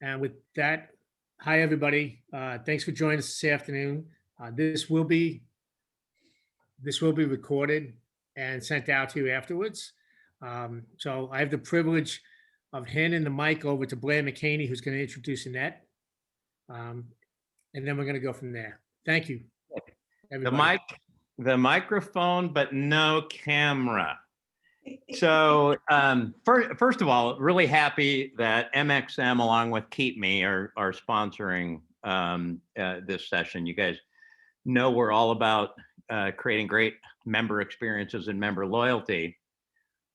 And with that, hi, everybody. Thanks for joining us this afternoon. This will be recorded and sent out to you afterwards. So I have the privilege of handing the mic over to Blair McCaney, who's going to introduce Annette, um, and then we're going to go from there. Thank you, The everybody. mic, the microphone, but no camera. So first of all, really happy that MXM along with Keep Me are sponsoring this session. You guys know we're all about creating great member experiences and member loyalty.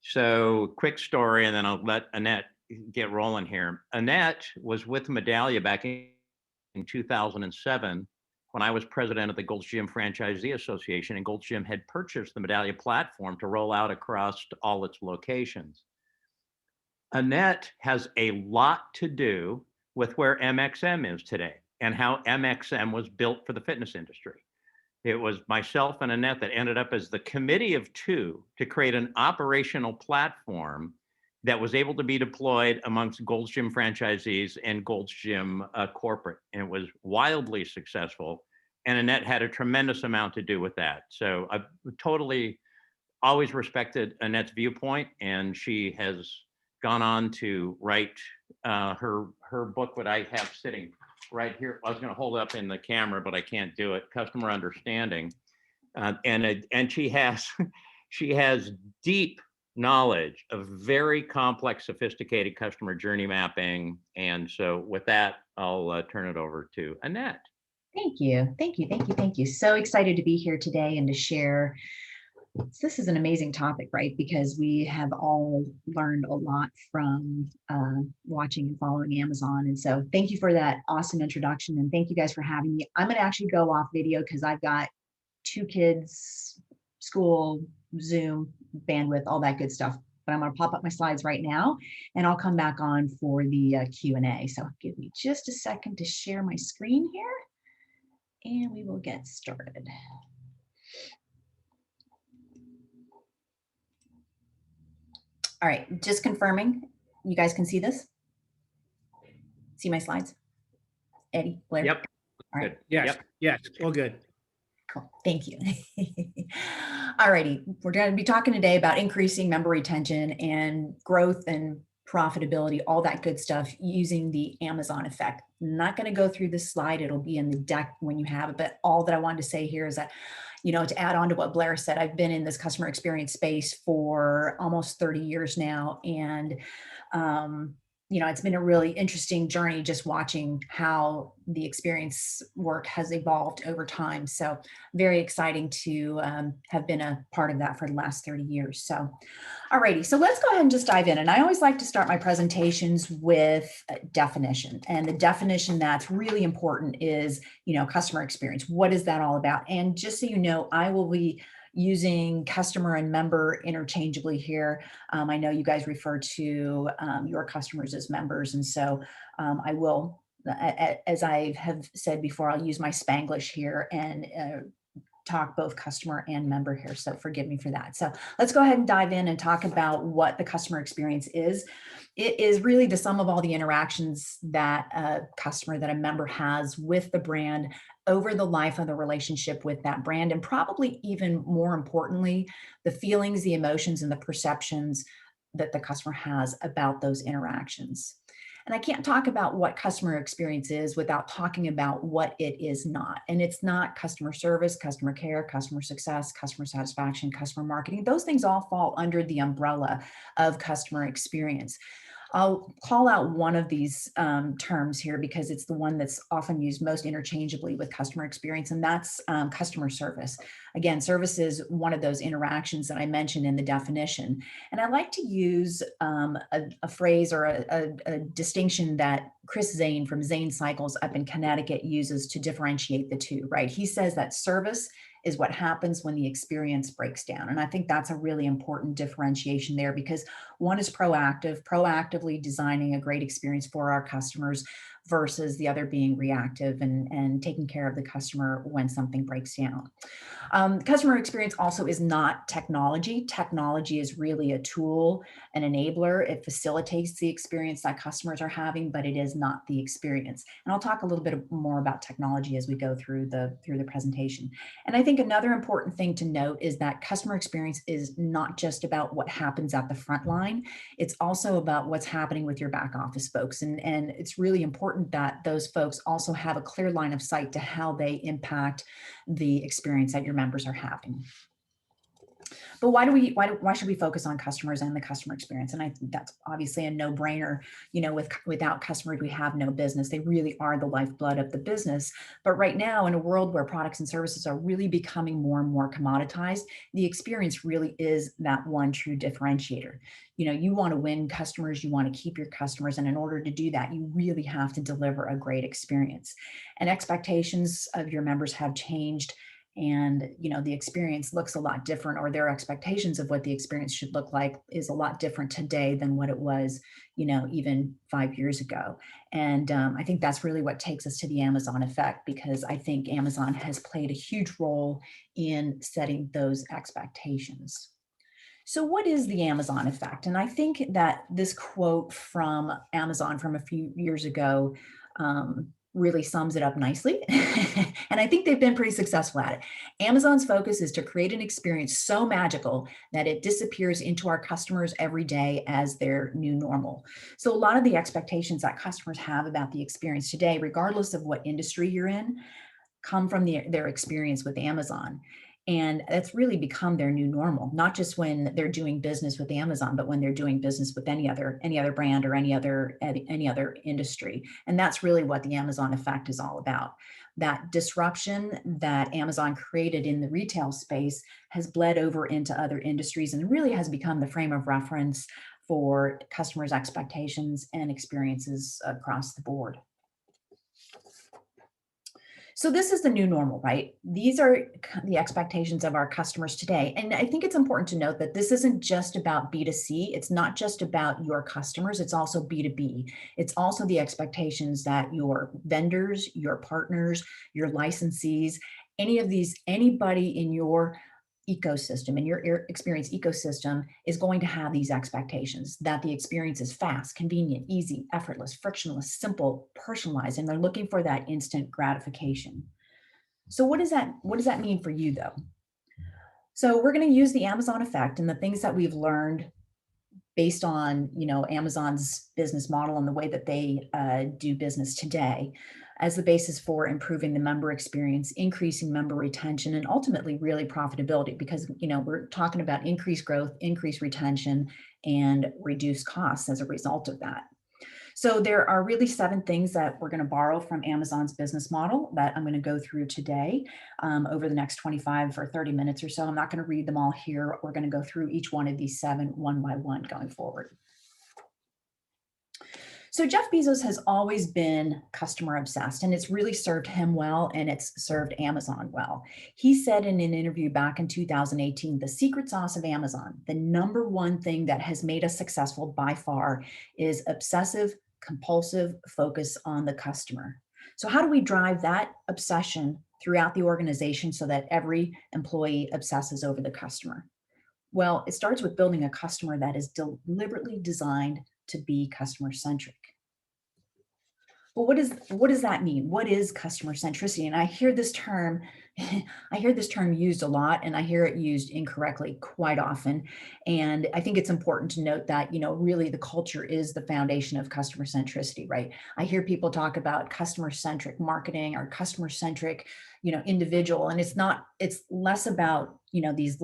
So quick story, and then I'll let Annette get rolling here. Annette was with Medallia back in 2007 when I was president of the Gold's Gym Franchisee Association, and Gold's Gym had purchased the Medallia platform to roll out across all its locations. Annette has a lot to do with where MXM is today and how MXM was built for the fitness industry. It was myself and Annette that ended up as the committee of two to create an operational platform that was able to be deployed amongst Gold's Gym franchisees and Gold's Gym corporate. And it was wildly successful. And Annette had a tremendous amount to do with that. So I've totally always respected Annette's viewpoint, and she has gone on to write her book, what I have sitting right here. I was going to hold it up in the camera, but I can't do it. Customer Understanding, and she has she has deep knowledge of very complex, sophisticated customer journey mapping. And so with that, I'll turn it over to Annette. Thank you. Thank you. Thank you. Thank you. So excited to be here today and to share. This is an amazing topic, right? Because we have all learned a lot from watching and following Amazon. And so thank you for that awesome introduction. And thank you guys for having me. I'm going to actually go off video because I've got 2 kids, school, Zoom, bandwidth, all that good stuff. But I'm going to pop up my slides right now, and I'll come back on for the Q&A. So give me just a second to share my screen here, and we will get started. All right, just confirming, you guys can see this? See my slides? Eddie, Blair? Yep. All right. Good. Yes, Yep. yes, all good. Cool. Thank you. All righty. We're going to be talking today about increasing member retention and growth and profitability, all that good stuff using the Amazon effect. I'm not going to go through this slide. It'll be in the deck when you have it. But all that I wanted to say here is that, you know, to add on to what Blair said, I've been in this customer experience space for almost 30 years now. And, you know, it's been a really interesting journey just watching how the experience work has evolved over time. So very exciting to have been a part of that for the last 30 years. So, alrighty, so let's go ahead and just dive in. And I always like to start my presentations with a definition. And the definition that's really important is, you know, customer experience. What is that all about? And just so you know, I will be using customer and member interchangeably here. I know you guys refer to your customers as members. And so I will, as I have said before, I'll use my Spanglish here and talk both customer and member here. So forgive me for that. So let's go ahead and dive in and talk about what the customer experience is. It is really the sum of all the interactions that a customer, that a member has with the brand over the life of the relationship with that brand. And probably even more importantly, the feelings, the emotions, and the perceptions that the customer has about those interactions. And I can't talk about what customer experience is without talking about what it is not. And it's not customer service, customer care, customer success, customer satisfaction, customer marketing. Those things all fall under the umbrella of customer experience. I'll call out one of these terms here because it's the one that's often used most interchangeably with customer experience, and that's customer service. Again, service is one of those interactions that I mentioned in the definition. And I like to use a phrase or a distinction that Chris Zane from Zane Cycles up in Connecticut uses to differentiate the two, right? He says that service is what happens when the experience breaks down. And I think that's a really important differentiation there, because one is proactively designing a great experience for our customers, versus the other being reactive and taking care of the customer when something breaks down. Customer experience also is not technology. Technology is really a tool, an enabler. It facilitates the experience that customers are having, but it is not the experience. And I'll talk a little bit more about technology as we go through the presentation. And I think another important thing to note is that customer experience is not just about what happens at the front line. It's also about what's happening with your back office folks. And it's really important that those folks also have a clear line of sight to how they impact the experience that your members are having. But why should we focus on customers and the customer experience? And I think that's obviously a no-brainer. You know, without customers, we have no business. They really are the lifeblood of the business. But right now, in a world where products and services are really becoming more and more commoditized, the experience really is that one true differentiator. You know, you want to win customers, you want to keep your customers, and in order to do that, you really have to deliver a great experience. And expectations of your members have changed, and you know, the experience looks a lot different, or their expectations of what the experience should look like is a lot different today than what it was, you know, even 5 years ago. And I think that's really what takes us to the Amazon effect, because I think Amazon has played a huge role in setting those expectations. So what is the Amazon effect? And I think that this quote from Amazon from a few years ago really sums it up nicely. And I think they've been pretty successful at it. Amazon's focus is to create an experience so magical that it disappears into our customers every day as their new normal. So a lot of the expectations that customers have about the experience today, regardless of what industry you're in, come from their experience with Amazon. And that's really become their new normal, not just when they're doing business with Amazon, but when they're doing business with any other brand or any other industry. And that's really what the Amazon effect is all about. That disruption that Amazon created in the retail space has bled over into other industries and really has become the frame of reference for customers' expectations and experiences across the board. So this is the new normal, right? These are the expectations of our customers today. And I think it's important to note that this isn't just about B2C. It's not just about your customers. It's also B2B. It's also the expectations that your vendors, your partners, your licensees, anybody in your ecosystem, in your experience ecosystem, is going to have these expectations that the experience is fast, convenient, easy, effortless, frictionless, simple, personalized, and they're looking for that instant gratification. So what does that mean for you though? So we're going to use the Amazon effect and the things that we've learned based on, you know, Amazon's business model and the way that they do business today as the basis for improving the member experience, increasing member retention, and ultimately really profitability, because, you know, we're talking about increased growth, increased retention, and reduced costs as a result of that. So there are really 7 things that we're going to borrow from Amazon's business model that I'm going to go through today over the next 25 or 30 minutes or so. I'm not going to read them all here. We're going to go through each one of these 7 one by one going forward. So Jeff Bezos has always been customer obsessed, and it's really served him well, and it's served Amazon well. He said in an interview back in 2018, the secret sauce of Amazon, the #1 thing that has made us successful by far, is obsessive, compulsive focus on the customer. So how do we drive that obsession throughout the organization so that every employee obsesses over the customer? Well, it starts with building a customer that is deliberately designed to be customer centric. Well, what does that mean? What is customer centricity? And I hear this term used a lot, and I hear it used incorrectly quite often. And I think it's important to note that, you know, really the culture is the foundation of customer centricity, right? I hear people talk about customer centric marketing or customer centric, you know, individual, and it's less about, you know, these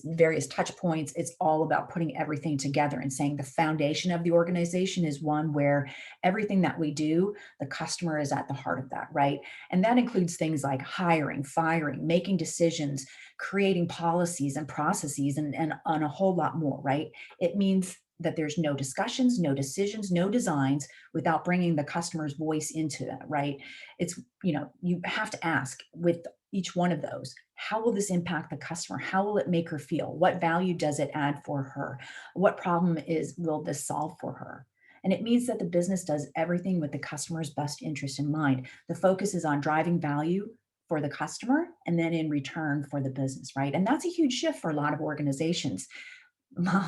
various touch points. It's all about putting everything together and saying the foundation of the organization is one where everything that we do, the customer is at the heart of that, right? And that includes things like hiring, firing, making decisions, creating policies and processes, and a whole lot more, right? It means that there's no discussions, no decisions, no designs without bringing the customer's voice into that, right? It's, you know, you have to ask with, each one of those. How will this impact the customer? How will it make her feel? What value does it add for her? What problem will this solve for her? And it means that the business does everything with the customer's best interest in mind. The focus is on driving value for the customer and then in return for the business, right? And that's a huge shift for a lot of organizations.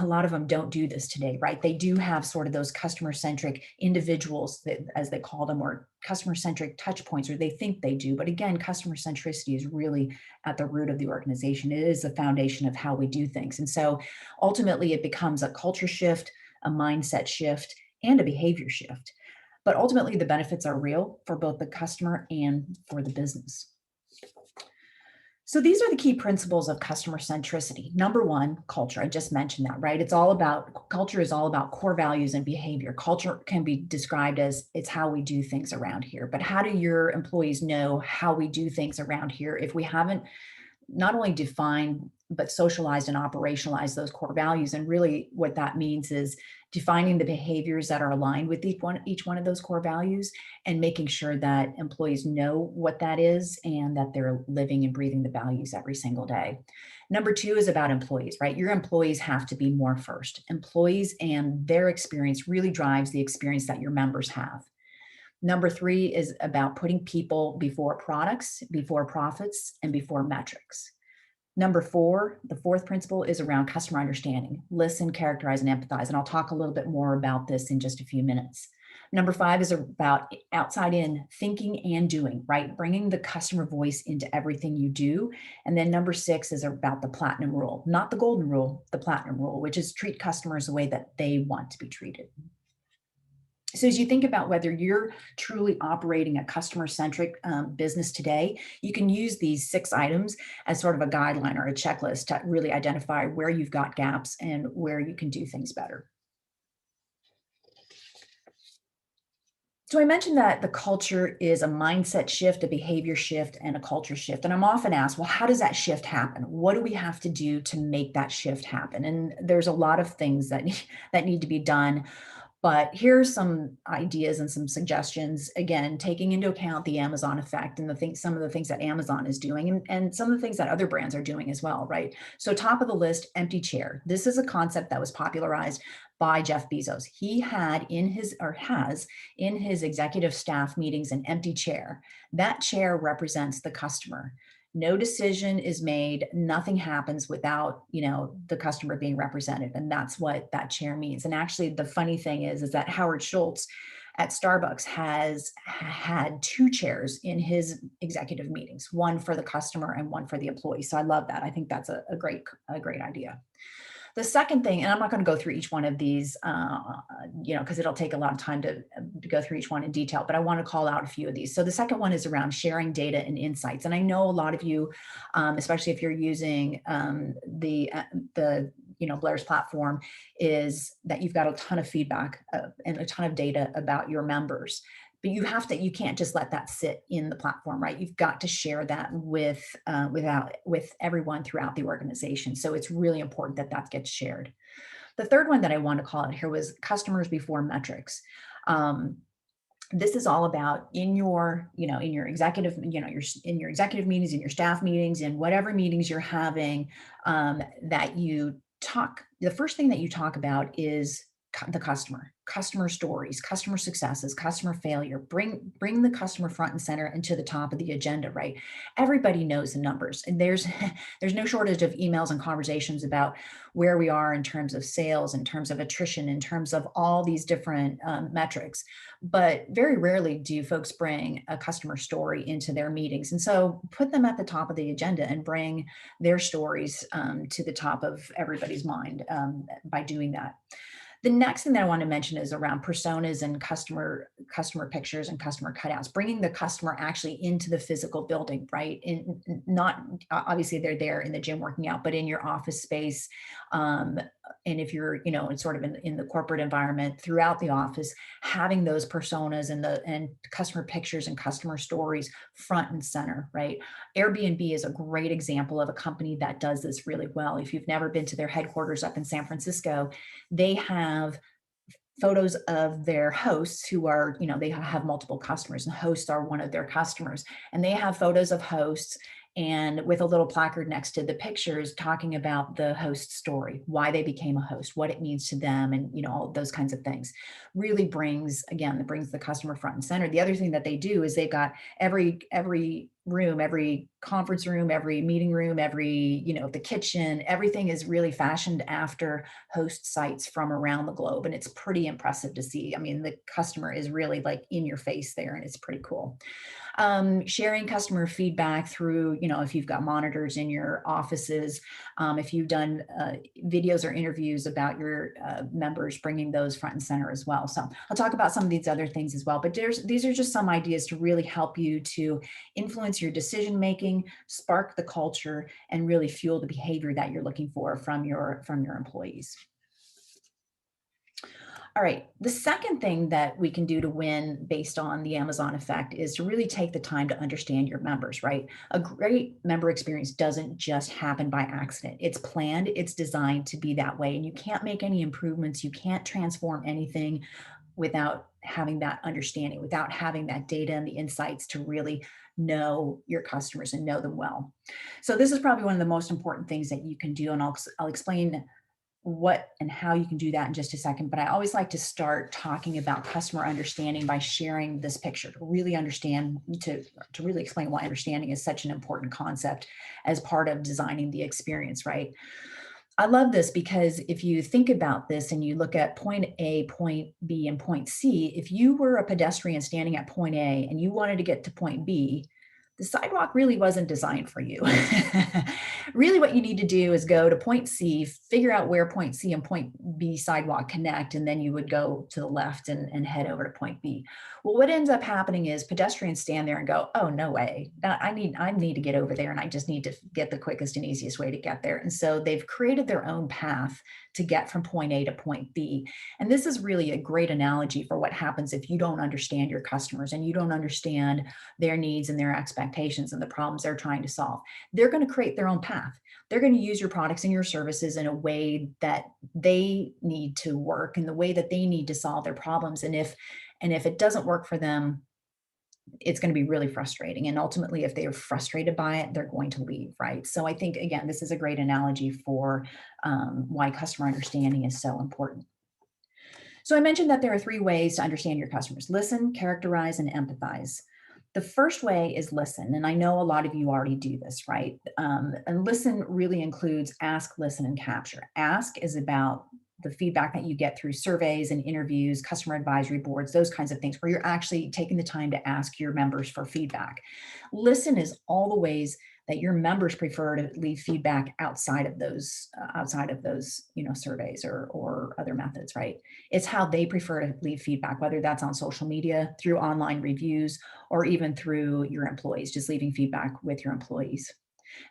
A lot of them don't do this today, right? They do have sort of those customer centric individuals, that, as they call them, or customer centric touch points, or they think they do. But again, customer centricity is really at the root of the organization. It is the foundation of how we do things. And so ultimately it becomes a culture shift, a mindset shift, and a behavior shift. But ultimately the benefits are real for both the customer and for the business. So these are the key principles of customer centricity. Number one, culture. I just mentioned that, right? Culture is all about core values and behavior. Culture can be described as it's how we do things around here. But how do your employees know how we do things around here if we haven't not only defined, but socialized and operationalized those core values? And really what that means is defining the behaviors that are aligned with each one of those core values and making sure that employees know what that is and that they're living and breathing the values every single day. Number two is about employees, right? Your employees have to be more first. Employees and their experience really drives the experience that your members have. Number three is about putting people before products, before profits, and before metrics. Number four, the fourth principle is around customer understanding. Listen, characterize, and empathize. And I'll talk a little bit more about this in just a few minutes. Number five is about outside in thinking and doing, right? Bringing the customer voice into everything you do. And then number six is about the platinum rule, not the golden rule, the platinum rule, which is treat customers the way that they want to be treated. So as you think about whether you're truly operating a customer-centric business today, you can use these 6 items as sort of a guideline or a checklist to really identify where you've got gaps and where you can do things better. So I mentioned that the culture is a mindset shift, a behavior shift, and a culture shift. And I'm often asked, well, how does that shift happen? What do we have to do to make that shift happen? And there's a lot of things that need to be done. But here's some ideas and some suggestions, again, taking into account the Amazon effect and some of the things that Amazon is doing and some of the things that other brands are doing as well, right? So top of the list, empty chair. This is a concept that was popularized by Jeff Bezos. He has in his executive staff meetings an empty chair. That chair represents the customer. No decision is made, nothing happens without, the customer being represented. And that's what that chair means. And actually the funny thing is that Howard Schultz at Starbucks has had 2 chairs in his executive meetings, one for the customer and one for the employee. So I love that. I think that's a great idea. The second thing, and I'm not going to go through each one of these, because it'll take a lot of time to go through each one in detail, but I want to call out a few of these. So the second one is around sharing data and insights. And I know a lot of you, especially if you're using the Blair's platform, is that you've got a ton of feedback and a ton of data about your members. But you can't just let that sit in the platform, right? You've got to share that with everyone throughout the organization. So it's really important that gets shared. The third one that I want to call out here was customers before metrics. This is all about in your executive meetings, in your staff meetings, in whatever meetings you're having, that you talk. The first thing that you talk about is the customer stories, customer successes, customer failure. Bring the customer front and center and to the top of the agenda, right? Everybody knows the numbers, and there's no shortage of emails and conversations about where we are in terms of sales, in terms of attrition, in terms of all these different metrics. But very rarely do folks bring a customer story into their meetings. And so put them at the top of the agenda and bring their stories to the top of everybody's mind by doing that. The next thing that I want to mention is around personas and customer pictures and customer cutouts, bringing the customer actually into the physical building, right? Not obviously they're there in the gym working out, but in your office space. And if you're, sort of in the corporate environment throughout the office, having those personas and customer pictures and customer stories front and center, right? Airbnb is a great example of a company that does this really well. If you've never been to their headquarters up in San Francisco, they have photos of their hosts who are, they have multiple customers, and hosts are one of their customers. And they have photos of hosts and with a little placard next to the pictures talking about the host story, why they became a host, what it means to them, and all those kinds of things. Really brings, again, it brings the customer front and center. The other thing that they do is they've got every room, every conference room, every meeting room, every, the kitchen, everything is really fashioned after host sites from around the globe. And it's pretty impressive to see. I mean, the customer is really like in your face there, and it's pretty cool. Sharing customer feedback through, if you've got monitors in your offices, if you've done videos or interviews about your members, bringing those front and center as well. So I'll talk about some of these other things as well, but these are just some ideas to really help you to influence your decision making, spark the culture, and really fuel the behavior that you're looking for from your employees. All right, the second thing that we can do to win based on the Amazon effect is to really take the time to understand your members, right? A great member experience doesn't just happen by accident. It's planned, it's designed to be that way, and you can't make any improvements, you can't transform anything without having that understanding, without having that data and the insights to really know your customers and know them well. So this is probably one of the most important things that you can do, and I'll explain what and how you can do that in just a second. But I always like to start talking about customer understanding by sharing this picture to really understand, to really explain why understanding is such an important concept as part of designing the experience, right? I love this because if you think about this and you look at point A, point B, and point C, if you were a pedestrian standing at point A and you wanted to get to point B, the sidewalk really wasn't designed for you. Really what you need to do is go to point C, figure out where point C and point B sidewalk connect, and then you would go to the left and head over to point B. Well, what ends up happening is pedestrians stand there and go, oh, no way, I need to get over there, and I just need to get the quickest and easiest way to get there. And so they've created their own path to get from point A to point B. And this is really a great analogy for what happens if you don't understand your customers and you don't understand their needs and their expectations and the problems they're trying to solve. They're going to create their own path. They're going to use your products and your services in a way that they need to work, in the way that they need to solve their problems. And if it doesn't work for them, it's going to be really frustrating. And ultimately, if they are frustrated by it, they're going to leave, right? So I think, again, this is a great analogy for why customer understanding is so important. So I mentioned that there are 3 ways to understand your customers: listen, characterize, and empathize. The first way is listen. And I know a lot of you already do this, right? And listen really includes ask, listen, and capture. Ask is about the feedback that you get through surveys and interviews, customer advisory boards, those kinds of things, where you're actually taking the time to ask your members for feedback. Listen is all the ways that your members prefer to leave feedback outside of those surveys or other methods, right? It's how they prefer to leave feedback, whether that's on social media, through online reviews, or even through your employees, just leaving feedback with your employees.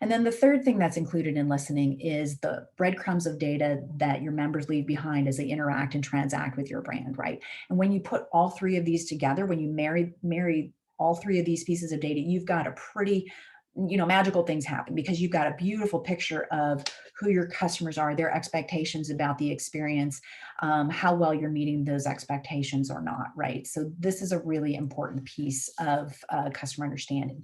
And then the third thing that's included in listening is the breadcrumbs of data that your members leave behind as they interact and transact with your brand, right? And when you put all 3 of these together, when you marry all 3 of these pieces of data, you've got a pretty, magical things happen, because you've got a beautiful picture of who your customers are, their expectations about the experience, how well you're meeting those expectations or not, right? So this is a really important piece of customer understanding.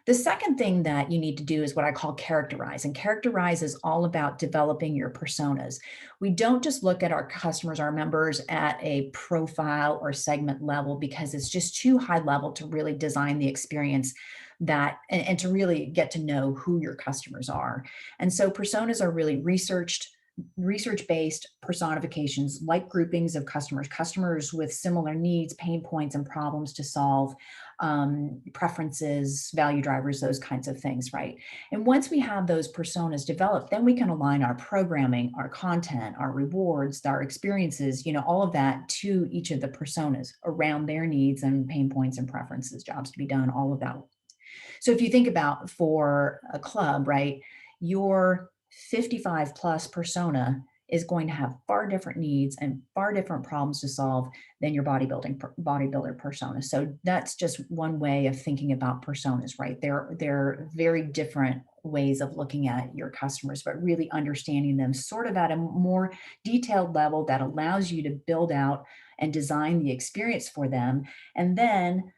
The second thing that you need to do is what I call characterize. And characterize is all about developing your personas. We don't just look at our customers, our members, at a profile or segment level, because it's just too high level to really design the experience and to really get to know who your customers are. And so personas are really research-based personifications, like groupings of customers with similar needs, pain points, and problems to solve, preferences, value drivers, those kinds of things, right? And once we have those personas developed, then we can align our programming, our content, our rewards, our experiences, all of that to each of the personas around their needs and pain points and preferences, jobs to be done, all of that. So if you think about, for a club, right, your 55 plus persona is going to have far different needs and far different problems to solve than your bodybuilder persona. So that's just one way of thinking about personas, right? They're very different ways of looking at your customers, but really understanding them sort of at a more detailed level that allows you to build out and design the experience for them. And then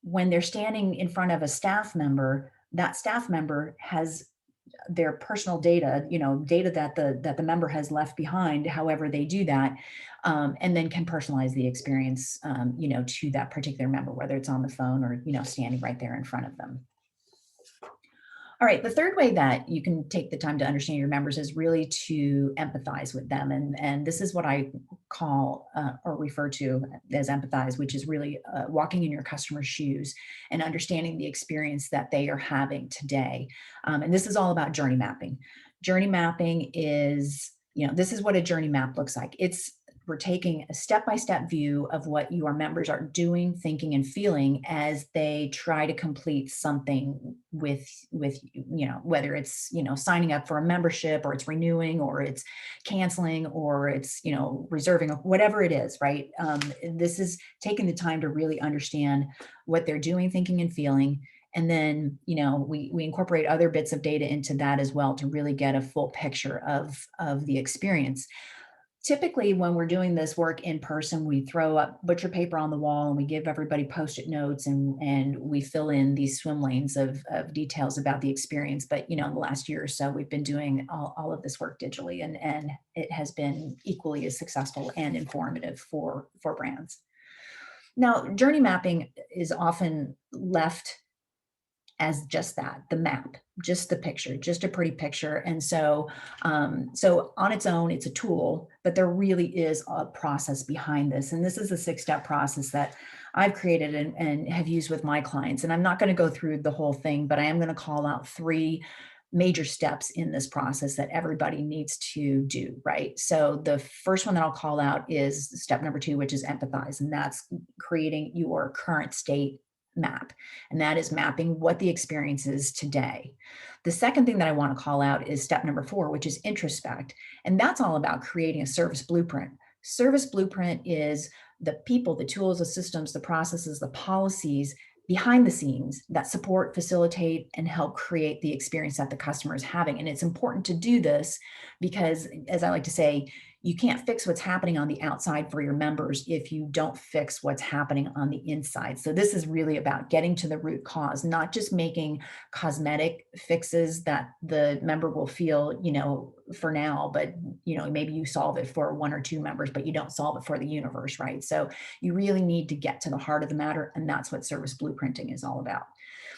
when they're standing in front of a staff member, that staff member has their personal data, data that the member has left behind, however they do that, and then can personalize the experience, to that particular member, whether it's on the phone or, standing right there in front of them. All right, the third way that you can take the time to understand your members is really to empathize with them. And this is what I call or refer to as empathize, which is really walking in your customer's shoes and understanding the experience that they are having today. And this is all about journey mapping. Journey mapping is, this is what a journey map looks like. We're taking a step-by-step view of what your members are doing, thinking, and feeling as they try to complete something with whether it's, signing up for a membership, or it's renewing, or it's canceling, or it's, reserving, whatever it is, right? This is taking the time to really understand what they're doing, thinking, and feeling. And then, we incorporate other bits of data into that as well to really get a full picture of the experience. Typically, when we're doing this work in person, we throw up butcher paper on the wall and we give everybody Post-it notes, and we fill in these swim lanes of details about the experience. But, in the last year or so, we've been doing all of this work digitally, and it has been equally as successful and informative for brands. Now, journey mapping is often left as just that, the map, just the picture, just a pretty picture. And so on its own, it's a tool, but there really is a process behind this. And this is a 6-step process that I've created and have used with my clients. And I'm not going to go through the whole thing, but I am going to call out 3 major steps in this process that everybody needs to do, right? So the first one that I'll call out is step number 2, which is empathize. And that's creating your current state map. And that is mapping what the experience is today. The second thing that I want to call out is step number 4, which is introspect. And that's all about creating a service blueprint. Service blueprint is the people, the tools, the systems, the processes, the policies behind the scenes that support, facilitate, and help create the experience that the customer is having. And it's important to do this because, as I like to say, you can't fix what's happening on the outside for your members if you don't fix what's happening on the inside. So this is really about getting to the root cause, not just making cosmetic fixes that the member will feel, for now, but, maybe you solve it for 1 or 2 members, but you don't solve it for the universe, right? So you really need to get to the heart of the matter. And that's what service blueprinting is all about.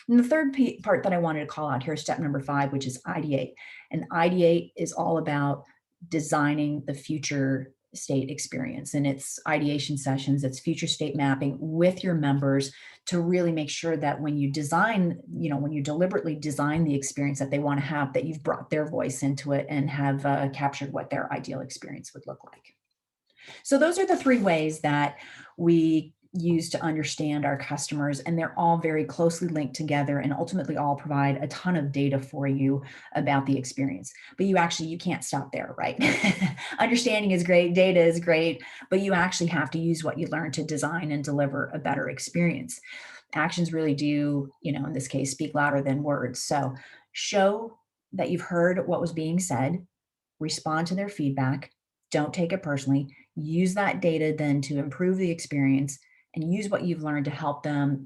And the third part that I wanted to call out here is step number 5, which is ideate. And ideate is all about designing the future state experience. And it's ideation sessions, it's future state mapping with your members to really make sure that when you design, when you deliberately design the experience that they want to have, that you've brought their voice into it and have captured what their ideal experience would look like. So those are the 3 ways that we use to understand our customers, and they're all very closely linked together and ultimately all provide a ton of data for you about the experience. But you can't stop there, right? Understanding is great, data is great, but you actually have to use what you learn to design and deliver a better experience. Actions really do, in this case, speak louder than words. So show that you've heard what was being said, respond to their feedback, don't take it personally, use that data then to improve the experience, and use what you've learned to help them,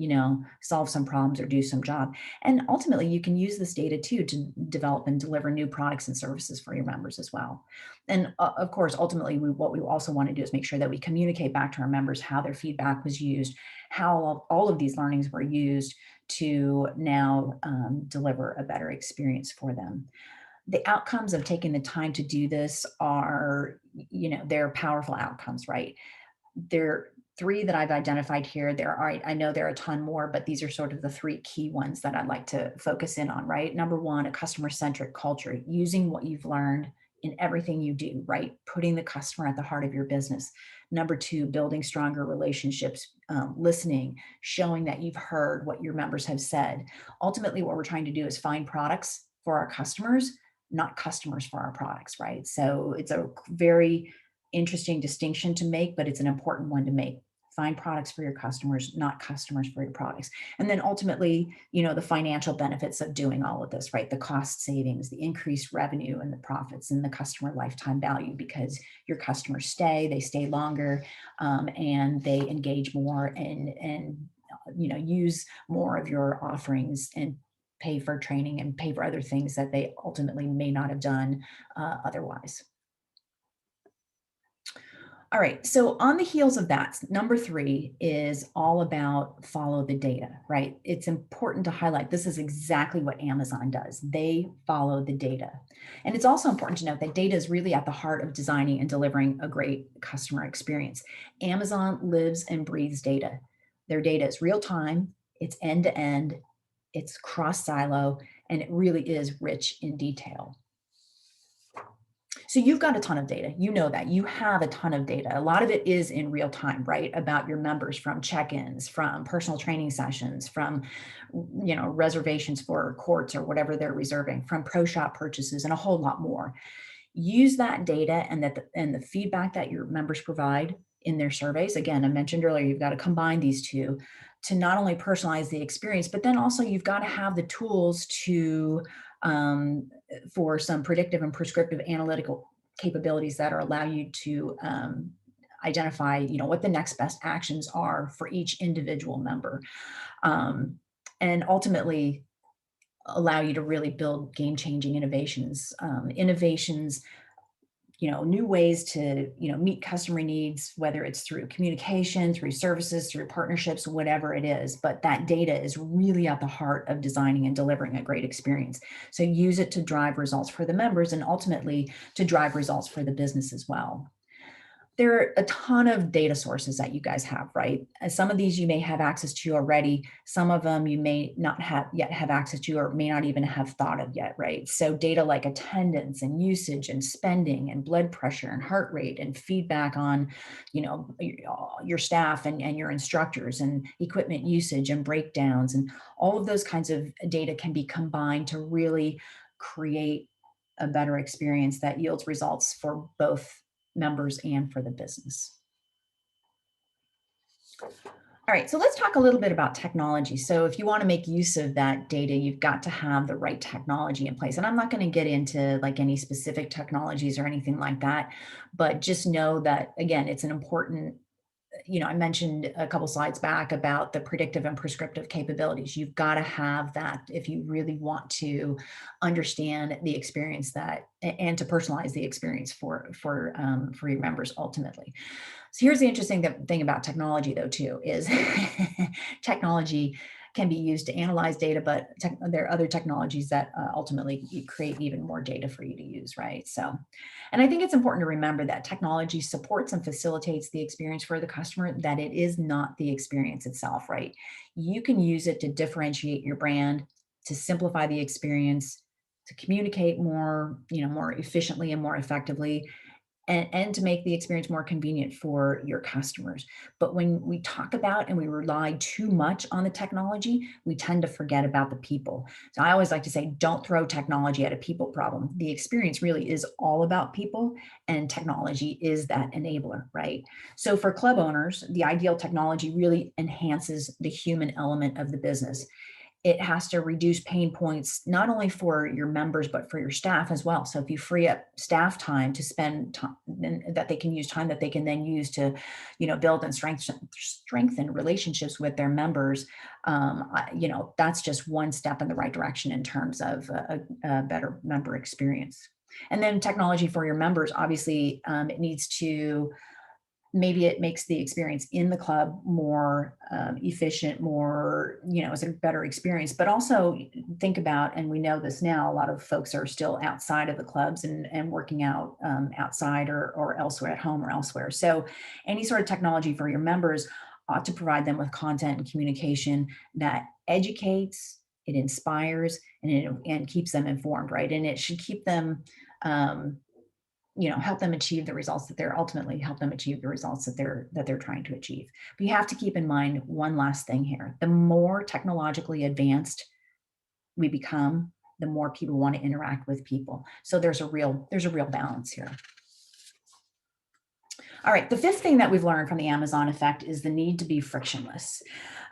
solve some problems or do some job. And ultimately, you can use this data too to develop and deliver new products and services for your members as well. And of course, ultimately, what we also want to do is make sure that we communicate back to our members how their feedback was used, how all of these learnings were used to now deliver a better experience for them. The outcomes of taking the time to do this are, they're powerful outcomes, right? They're 3 that I've identified here. I know there are a ton more, but these are sort of the 3 key ones that I'd like to focus in on, right? Number 1, a customer-centric culture, using what you've learned in everything you do, right? Putting the customer at the heart of your business. Number 2, building stronger relationships, listening, showing that you've heard what your members have said. Ultimately, what we're trying to do is find products for our customers, not customers for our products, right? So it's a very interesting distinction to make, but it's an important one to make. Find products for your customers, not customers for your products. And then ultimately, the financial benefits of doing all of this, right? The cost savings, the increased revenue and the profits and the customer lifetime value, because your customers they stay longer, and they engage more and use more of your offerings and pay for training and pay for other things that they ultimately may not have done otherwise. All right, so on the heels of that, number 3 is all about follow the data, right? It's important to highlight this is exactly what Amazon does. They follow the data. And it's also important to note that data is really at the heart of designing and delivering a great customer experience. Amazon lives and breathes data. Their data is real time, it's end to end, it's cross silo, and it really is rich in detail. So you've got a ton of data. You know that you have a ton of data. A lot of it is in real time, right? About your members, from check-ins, from personal training sessions, from, reservations for courts or whatever they're reserving, from pro shop purchases, and a whole lot more. Use that data and the feedback that your members provide in their surveys. Again, I mentioned earlier, you've got to combine these two to not only personalize the experience, but then also you've got to have the tools to for some predictive and prescriptive analytical capabilities that allow you to identify, what the next best actions are for each individual member, and ultimately allow you to really build game-changing innovations, new ways to, meet customer needs, whether it's through communication, through services, through partnerships, whatever it is. But that data is really at the heart of designing and delivering a great experience. So use it to drive results for the members and ultimately to drive results for the business as well. There are a ton of data sources that you guys have, right? Some of these you may have access to already. Some of them you may not have access to or may not even have thought of yet, right? So data like attendance and usage and spending and blood pressure and heart rate and feedback on, your staff and your instructors and equipment usage and breakdowns, and all of those kinds of data can be combined to really create a better experience that yields results for both members and for the business. All right, so let's talk a little bit about technology. So if you want to make use of that data, you've got to have the right technology in place. And I'm not going to get into like any specific technologies or anything like that, but just know that, again, it's an important, I mentioned a couple slides back about the predictive and prescriptive capabilities. You've got to have that if you really want to understand the experience and to personalize the experience for your members ultimately. So here's the interesting thing about technology, though, too, is technology can be used to analyze data, but there are other technologies that ultimately create even more data for you to use, right? So, and I think it's important to remember that technology supports and facilitates the experience for the customer, that it is not the experience itself, right? You can use it to differentiate your brand, to simplify the experience, to communicate more, more efficiently and more effectively, and to make the experience more convenient for your customers. But when we talk about and we rely too much on the technology, we tend to forget about the people. So I always like to say, don't throw technology at a people problem. The experience really is all about people, and technology is that enabler, right? So for club owners, the ideal technology really enhances the human element of the business. It has to reduce pain points, not only for your members, but for your staff as well. So if you free up staff time to spend time that they can use, time that they can then use to, build and strengthen relationships with their members, that's just one step in the right direction in terms of a better member experience. And then technology for your members, obviously, it needs to, maybe it makes the experience in the club more efficient, more, it's a better experience. But also think about, and we know this now, a lot of folks are still outside of the clubs and working out outside or elsewhere, at home or elsewhere. So any sort of technology for your members ought to provide them with content and communication that educates, it inspires, and keeps them informed, right? And it should keep them help them achieve the results that they're trying to achieve. But you have to keep in mind one last thing here. The more technologically advanced we become, the more people want to interact with people. So there's a real balance here. All right, the fifth thing that we've learned from the Amazon effect is the need to be frictionless.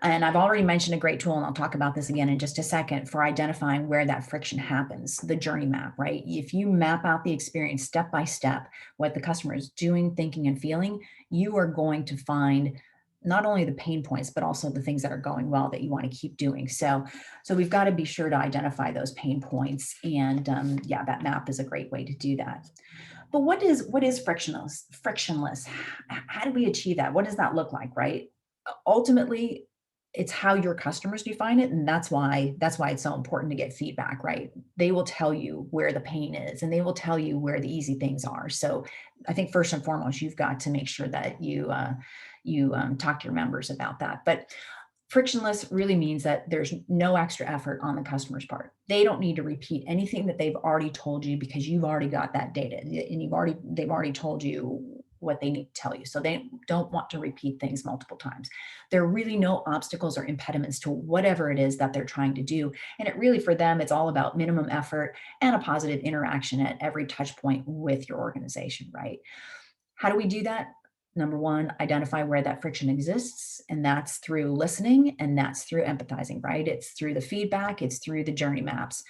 And I've already mentioned a great tool, and I'll talk about this again in just a second, for identifying where that friction happens, the journey map, right? If you map out the experience step by step, what the customer is doing, thinking, and feeling, you are going to find not only the pain points, but also the things that are going well that you want to keep doing. So we've got to be sure to identify those pain points. And yeah, that map is a great way to do that. But what is frictionless? Frictionless. How do we achieve that? What does that look like, right? Ultimately, it's how your customers define it, and that's why it's so important to get feedback, right? They will tell you where the pain is, and they will tell you where the easy things are. So I think first and foremost, you've got to make sure that you talk to your members about that. But frictionless really means that there's no extra effort on the customer's part. They don't need to repeat anything that they've already told you because you've already got that data and they've already told you what they need to tell you. So they don't want to repeat things multiple times. There are really no obstacles or impediments to whatever it is that they're trying to do. And it really, for them, it's all about minimum effort and a positive interaction at every touch point with your organization, right? How do we do that? Number one, identify where that friction exists, and that's through listening and that's through empathizing, right? It's through the feedback, it's through the journey maps.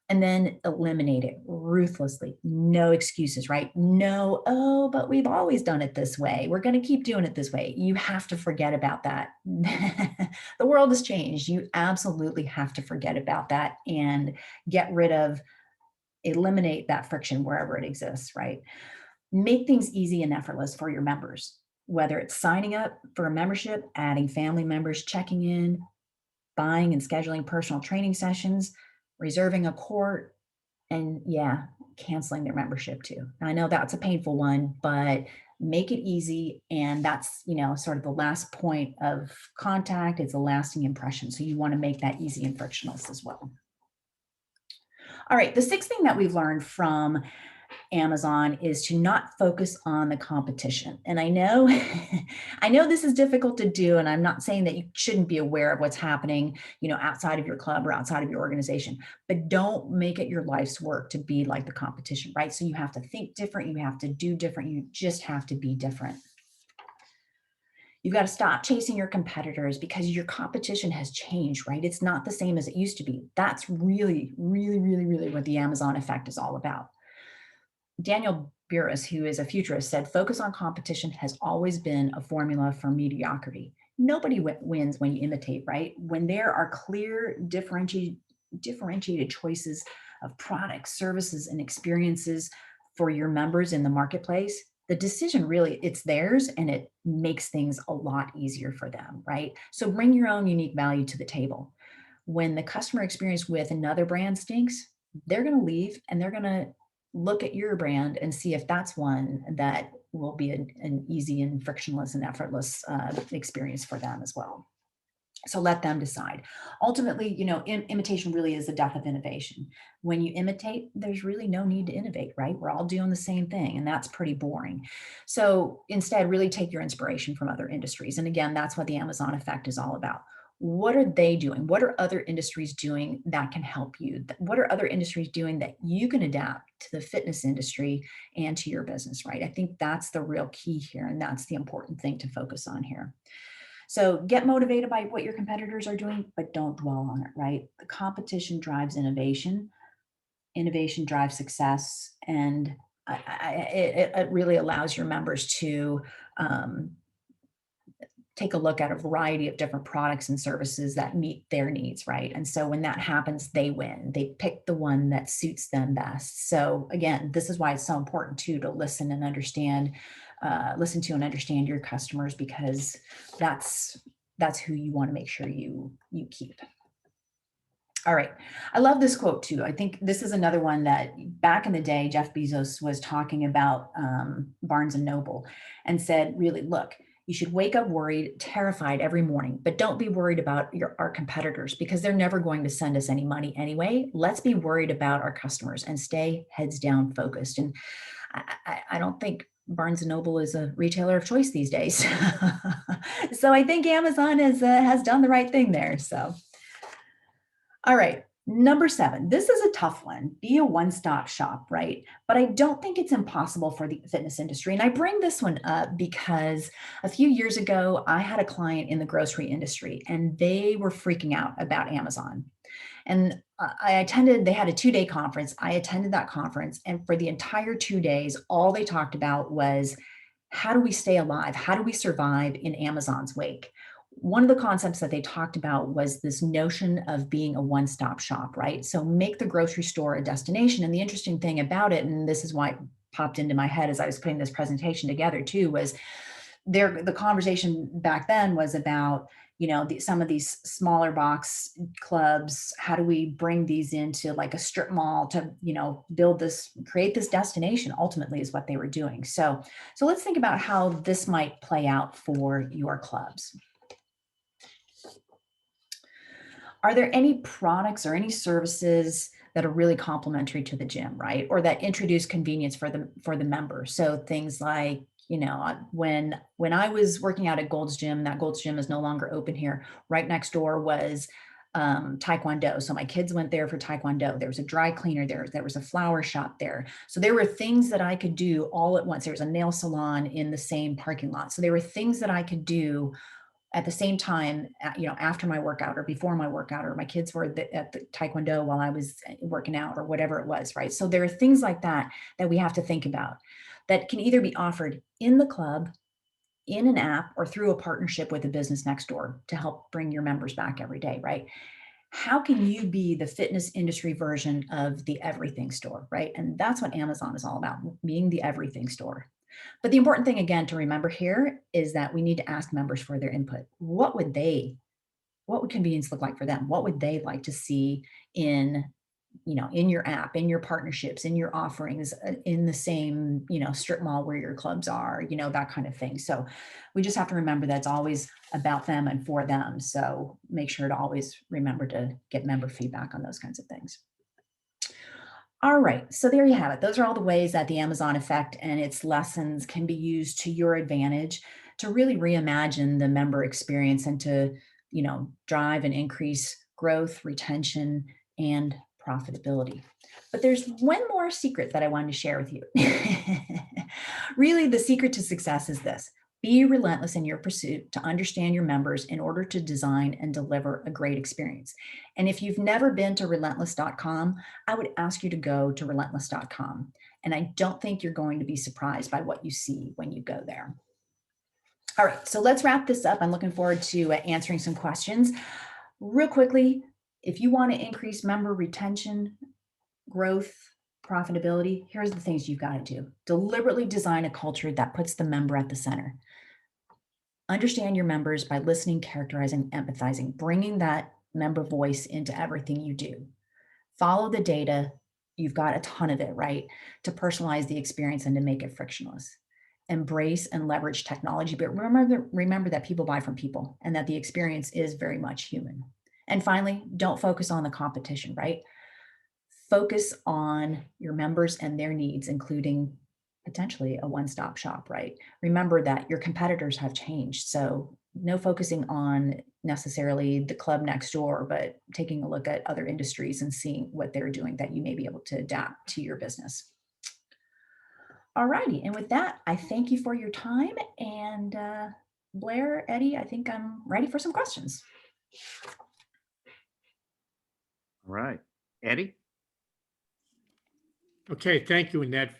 And then eliminate it ruthlessly. No excuses, right? No, oh, but we've always done it this way. We're going to keep doing it this way. You have to forget about that. The world has changed. You absolutely have to forget about that and get rid of, eliminate that friction wherever it exists, right? Make things easy and effortless for your members, whether it's signing up for a membership, adding family members, checking in, buying and scheduling personal training sessions, reserving a court, and yeah, canceling their membership too. Now, I know that's a painful one, but make it easy. And that's, sort of the last point of contact. It's a lasting impression. So you want to make that easy and frictionless as well. All right. The sixth thing that we've learned from Amazon is to not focus on the competition. And I know, I know this is difficult to do, and I'm not saying that you shouldn't be aware of what's happening, outside of your club or outside of your organization, but don't make it your life's work to be like the competition, right? So you have to think different, you have to do different, you just have to be different. You've got to stop chasing your competitors because your competition has changed, right? It's not the same as it used to be. That's really, really, really, really what the Amazon effect is all about. Daniel Burrus, who is a futurist, said, focus on competition has always been a formula for mediocrity. Nobody wins when you imitate, right? When there are clear, differentiated choices of products, services, and experiences for your members in the marketplace, the decision really, it's theirs, and it makes things a lot easier for them, right? So bring your own unique value to the table. When the customer experience with another brand stinks, they're going to leave and they're going to look at your brand and see if that's one that will be an easy and frictionless and effortless experience for them as well. So let them decide. Ultimately, imitation really is the death of innovation. When you imitate, there's really no need to innovate, right? We're all doing the same thing, and that's pretty boring. So instead, really take your inspiration from other industries. And again, that's what the Amazon effect is all about. What are they doing? What are other industries doing that can help you? What are other industries doing that you can adapt to the fitness industry and to your business, right? I think that's the real key here, and that's the important thing to focus on here. So get motivated by what your competitors are doing, but don't dwell on it, right? The competition drives innovation. Innovation drives success, and it really allows your members to take a look at a variety of different products and services that meet their needs, right? And so when that happens, they win. They pick the one that suits them best. So again, this is why it's so important too to listen and understand, listen to and understand your customers, because that's who you want to make sure you keep. All right. I love this quote too. I think this is another one that back in the day, Jeff Bezos was talking about Barnes and Noble and said, really, look, you should wake up worried, terrified every morning, but don't be worried about our competitors because they're never going to send us any money anyway. Let's be worried about our customers and stay heads down focused. And I don't think Barnes and Noble is a retailer of choice these days. So I think Amazon has done the right thing there. So, all right. Number 7, this is a tough one. Be a one-stop shop, right? But I don't think it's impossible for the fitness industry. And I bring this one up because a few years ago, I had a client in the grocery industry and they were freaking out about Amazon. And they had a 2-day conference. I attended that conference. And for the entire 2 days, all they talked about was how do we stay alive? How do we survive in Amazon's wake? One of the concepts that they talked about was this notion of being a one-stop shop, right? So make the grocery store a destination. And the interesting thing about it, and this is why it popped into my head as I was putting this presentation together too, was the conversation back then was about, some of these smaller box clubs. How do we bring these into like a strip mall to, create this destination, ultimately is what they were doing. So let's think about how this might play out for your clubs. Are there any products or any services that are really complementary to the gym, right? Or that introduce convenience for the member? So things like, when I was working out at Gold's Gym, that Gold's Gym is no longer open here. Right next door was Taekwondo. So my kids went there for Taekwondo. There was a dry cleaner there. There was a flower shop there. So there were things that I could do all at once. There was a nail salon in the same parking lot. So there were things that I could do at the same time, after my workout or before my workout, or my kids were at the Taekwondo while I was working out, or whatever it was, right? So there are things like that that we have to think about that can either be offered in the club, in an app, or through a partnership with a business next door to help bring your members back every day, right? How can you be the fitness industry version of the everything store, right? And that's what Amazon is all about, being the everything store. But the important thing, again, to remember here is that we need to ask members for their input. What would convenience look like for them? What would they like to see in your app, in your partnerships, in your offerings, in the same, strip mall where your clubs are, that kind of thing. So we just have to remember that it's always about them and for them. So make sure to always remember to get member feedback on those kinds of things. All right, so there you have it. Those are all the ways that the Amazon effect and its lessons can be used to your advantage to really reimagine the member experience and to, drive and increase growth, retention, and profitability. But there's one more secret that I wanted to share with you. Really, the secret to success is this: be relentless in your pursuit to understand your members in order to design and deliver a great experience. And if you've never been to relentless.com, I would ask you to go to relentless.com. And I don't think you're going to be surprised by what you see when you go there. All right, so let's wrap this up. I'm looking forward to answering some questions. Real quickly, if you want to increase member retention, growth, profitability, here's the things you've got to do. Deliberately design a culture that puts the member at the center. Understand your members by listening, characterizing, empathizing, bringing that member voice into everything you do. Follow the data. You've got a ton of it, right? To personalize the experience and to make it frictionless. Embrace and leverage technology, but remember that people buy from people and that the experience is very much human. And finally, don't focus on the competition, right? Focus on your members and their needs, including potentially a one-stop shop, right? Remember that your competitors have changed. So no focusing on necessarily the club next door, but taking a look at other industries and seeing what they're doing that you may be able to adapt to your business. All righty. And with that, I thank you for your time. And Blair, Eddie, I think I'm ready for some questions. All right. Eddie? Okay, thank you, Annette,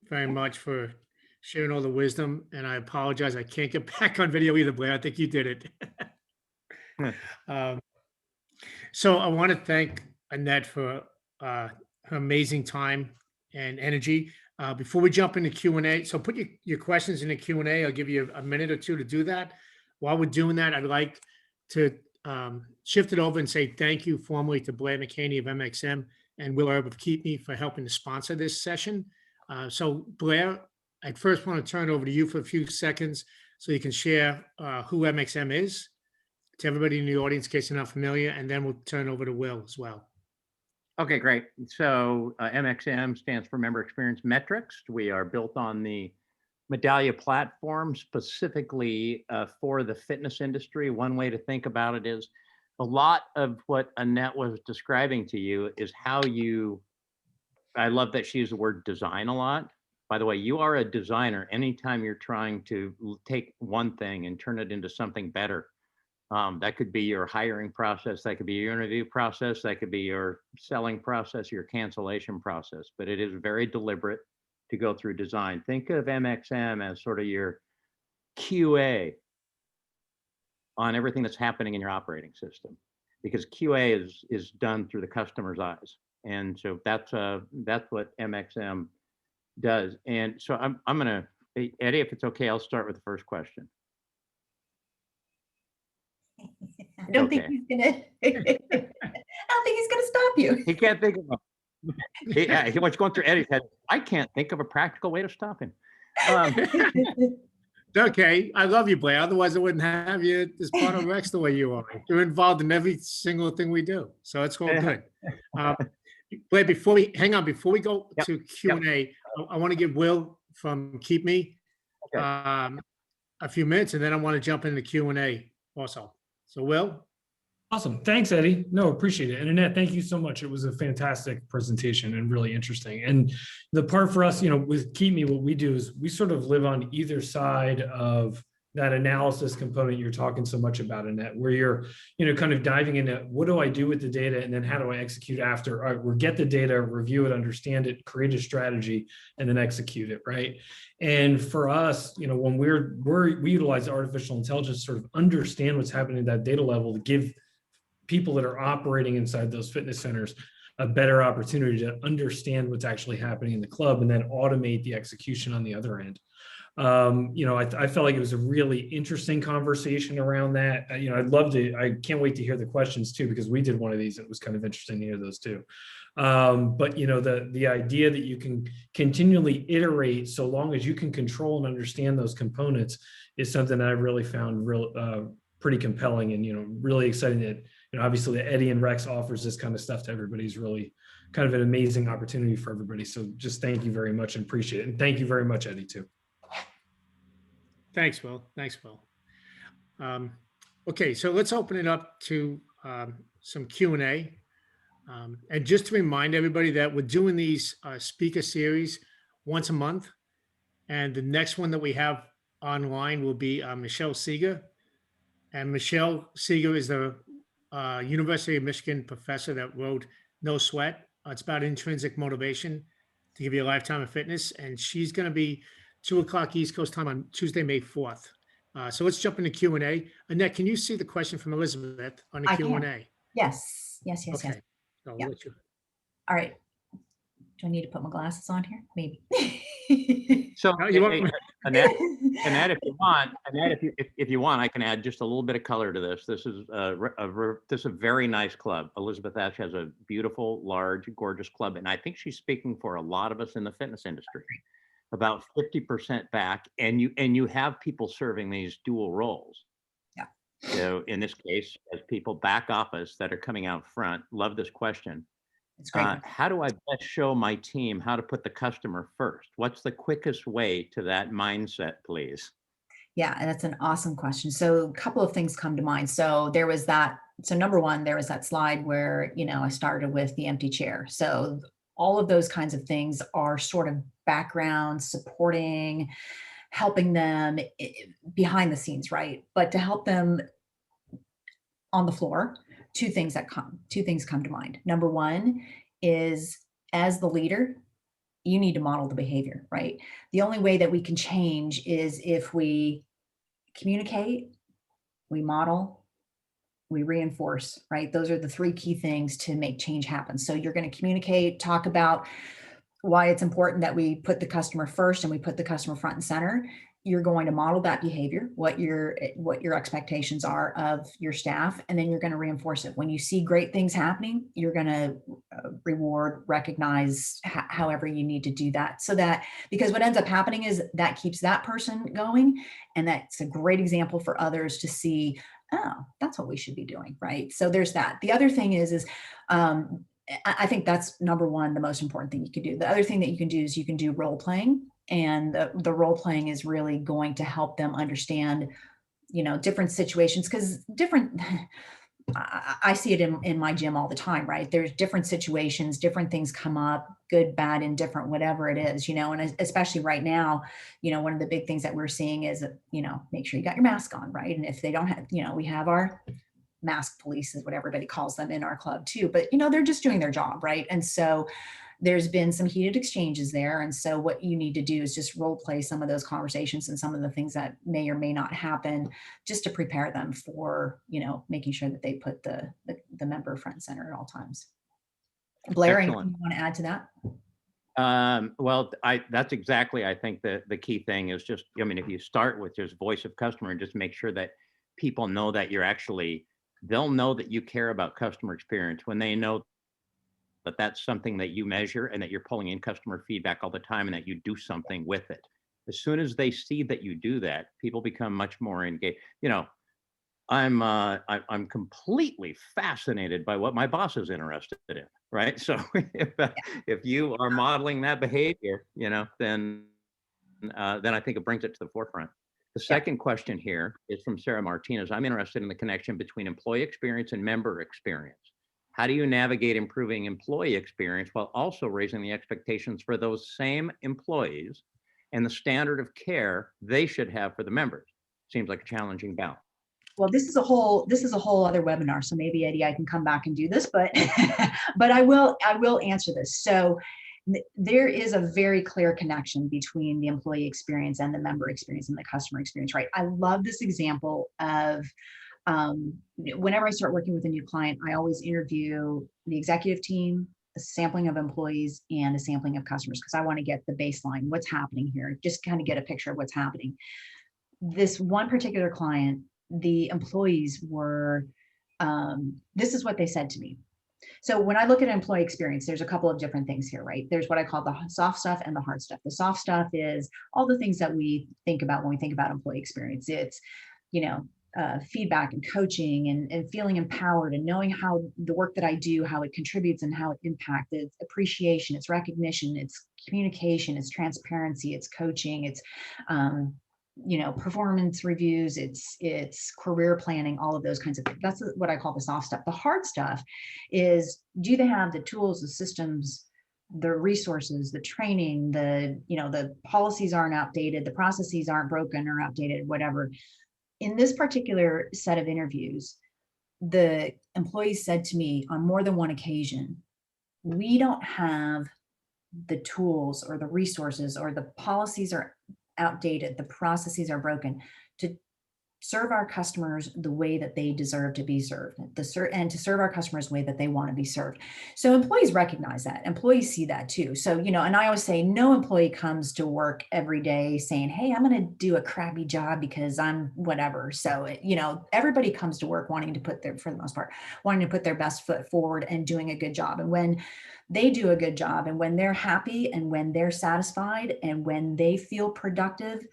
very much for sharing all the wisdom. And I apologize, I can't get back on video either, Blair. I think you did it. So I want to thank Annette for her amazing time and energy. Before we jump into Q&A, so put your questions in the Q&A. I'll give you a minute or two to do that. While we're doing that, I'd like to shift it over and say thank you formally to Blair McHaney of MXM and Will Erb of Keep Me for helping to sponsor this session. So Blair, I'd first want to turn it over to you for a few seconds so you can share who MXM is to everybody in the audience in case they're not familiar, and then we'll turn over to Will as well. Okay, great. So MXM stands for Member Experience Metrics. We are built on the Medallia platform specifically for the fitness industry. One way to think about it is a lot of what Annette was describing to you is how you, I love that she used the word design a lot. By the way, you are a designer anytime you're trying to take one thing and turn it into something better. That could be your hiring process, that could be your interview process, that could be your selling process, your cancellation process, but it is very deliberate. to go through design. Think of MXM as sort of your QA on everything that's happening in your operating system, because QA is done through the customer's eyes. And so that's what MXM does. And so I'm gonna, Eddie, if it's okay, I'll start with the first question. I don't think Okay. he's gonna, I don't think he's gonna stop you. He can't think of he was going through Eddie's head. I can't think of a practical way to stop him. Okay, I love you, Blair. Otherwise, I wouldn't have you as part of Rex the way you are. You're involved in every single thing we do, so it's all good. Blair, before we go Yep, to Q&A, I want to give Will from Keep Me Okay. a few minutes, and then I want to jump into Q&A also. So, Will? Awesome. Thanks, Eddie. No, appreciate it. And Annette, thank you so much. It was a fantastic presentation and really interesting. And the part for us, with Keep Me, what we do is we sort of live on either side of that analysis component you're talking so much about, Annette, where you're, kind of diving into what do I do with the data and then how do I execute after? All right, we'll get the data, review it, understand it, create a strategy, and then execute it, right? And for us, when we utilize artificial intelligence to sort of understand what's happening at that data level to give people that are operating inside those fitness centers a better opportunity to understand what's actually happening in the club and then automate the execution on the other end. I felt like it was a really interesting conversation around that. I can't wait to hear the questions too, because we did one of these. It was kind of interesting to hear those too. But the idea that you can continually iterate so long as you can control and understand those components is something that I really found pretty compelling and, really exciting that, obviously that Eddie and Rex offers this kind of stuff to everybody is really kind of an amazing opportunity for everybody. So just thank you very much and appreciate it. And thank you very much, Eddie, too. Thanks, Will. Okay, so let's open it up to some Q&A. And just to remind everybody that we're doing these speaker series once a month. And the next one that we have online will be Michelle Seeger. And Michelle Seeger is the University of Michigan professor that wrote No Sweat. It's about intrinsic motivation to give you a lifetime of fitness. And she's going to be 2:00 East Coast time on Tuesday, May 4th. So let's jump into Q&A. Annette, can you see the question from Elizabeth on the I can. Q&A? Yes. Okay. So Yeah. I'll let you- All right. Do I need to put my glasses on here? Maybe. So No, you want- Annette, if you want, I can add just a little bit of color to this. This is a very nice club. Elizabeth Ash has a beautiful, large, gorgeous club, and I think she's speaking for a lot of us in the fitness industry. About 50% back, and you have people serving these dual roles. Yeah. So in this case, as people back office that are coming out front, love this question. It's great. How do I best show my team how to put the customer first? What's the quickest way to that mindset, please? Yeah, and that's an awesome question. So a couple of things come to mind. So number one, there was that slide where, I started with the empty chair. So all of those kinds of things are sort of background supporting, helping them behind the scenes, right? But to help them on the floor, two things come to mind. Number one is, as the leader, you need to model the behavior, right? The only way that we can change is if we communicate, we model, we reinforce, right? Those are the three key things to make change happen. So you're going to communicate, talk about why it's important that we put the customer first and we put the customer front and center. You're going to model that behavior, what your expectations are of your staff, and then you're going to reinforce it. When you see great things happening, you're going to reward, recognize however you need to do that. So that, because what ends up happening is that keeps that person going, and that's a great example for others to see, oh, that's what we should be doing, right? So there's that. The other thing is I think that's number one, the most important thing you can do. The other thing that you can do is you can do role playing, and the role playing is really going to help them understand, different situations, because I see it in my gym all the time, right? There's different situations, different things come up, good, bad, indifferent, whatever it is, and especially right now, one of the big things that we're seeing is, make sure you got your mask on, right? And if they don't have, we have our mask police is what everybody calls them in our club too, but they're just doing their job, right? And so there's been some heated exchanges there. And so what you need to do is just role play some of those conversations and some of the things that may or may not happen, just to prepare them for, making sure that they put the member front and center at all times. Blair, anything Excellent. you want to add to that? Well, that's exactly, I think the key thing is just, if you start with just voice of customer and just make sure that people know that they'll know that you care about customer experience when they know that that's something that you measure and that you're pulling in customer feedback all the time and that you do something with it. As soon as they see that you do that, people become much more engaged. I'm completely fascinated by what my boss is interested in, right? So if you are modeling that behavior, then I think it brings it to the forefront. The second question here is from Sarah Martinez. I'm interested in the connection between employee experience and member experience. How do you navigate improving employee experience while also raising the expectations for those same employees and the standard of care they should have for the members? Seems like a challenging balance. Well, this is a whole other webinar. So maybe, Eddie, I can come back and do this, but but I will answer this. So there is a very clear connection between the employee experience and the member experience and the customer experience, right? I love this example of whenever I start working with a new client, I always interview the executive team, a sampling of employees, and a sampling of customers, because I want to get the baseline, what's happening here, just kind of get a picture of what's happening. This one particular client, the employees were, this is what they said to me. So when I look at employee experience, there's a couple of different things here, right? There's what I call the soft stuff and the hard stuff. The soft stuff is all the things that we think about when we think about employee experience. It's, feedback and coaching and feeling empowered and knowing how the work that I do, how it contributes and how it impacts. It's appreciation, it's recognition, it's communication, it's transparency, it's coaching, it's performance reviews, it's career planning, all of those kinds of things. That's what I call the soft stuff. The hard stuff is, do they have the tools, the systems, the resources, the training, the policies aren't outdated, the processes aren't broken or outdated, whatever. In this particular set of interviews, the employees said to me on more than one occasion, we don't have the tools or the resources, or the policies are outdated, the processes are broken, to serve our customers the way that they deserve to be served, and to serve our customers the way that they want to be served. So employees recognize that. Employees see that too. So, and I always say, no employee comes to work every day saying, hey, I'm going to do a crappy job because I'm whatever. So, everybody comes to work wanting to for the most part, wanting to put their best foot forward and doing a good job. And when they do a good job, and when they're happy, and when they're satisfied, and when they feel productive,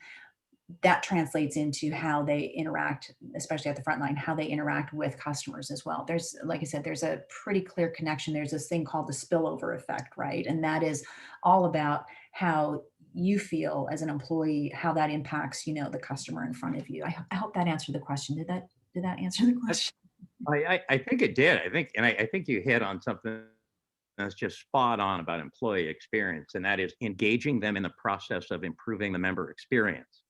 that translates into how they interact, especially at the front line, how they interact with customers as well. There's, like I said, there's a pretty clear connection. There's this thing called the spillover effect, right? And that is all about how you feel as an employee, how that impacts, the customer in front of you. I hope that answered the question. Did that answer the question? I think it did. I think you hit on something that's just spot on about employee experience, and that is engaging them in the process of improving the member experience.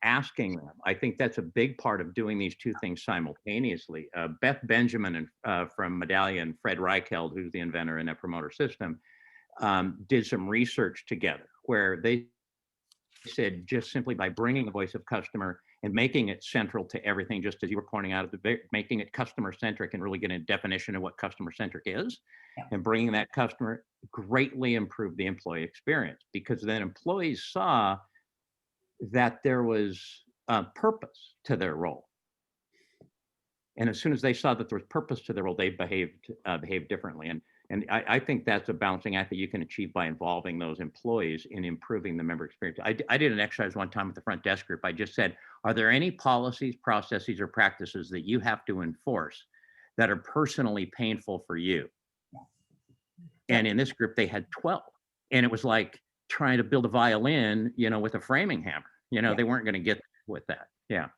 Asking them. I think that's a big part of doing these two things simultaneously. Beth Benjamin from Medallion, Fred Reicheld, who's the inventor in Net Promoter System, did some research together where they said, just simply by bringing the voice of customer and making it central to everything, just as you were pointing out, making it customer centric and really getting a definition of what customer centric is, and bringing that customer greatly improved the employee experience, because then employees saw that there was a purpose to their role. And as soon as they saw that there was purpose to their role, they behaved differently. And I think that's a balancing act that you can achieve by involving those employees in improving the member experience. I did an exercise one time with the front desk group. I just said, are there any policies, processes, or practices that you have to enforce that are personally painful for you? And in this group, they had 12. And it was like trying to build a violin, with a framing hammer. They weren't going to get with that. Yeah.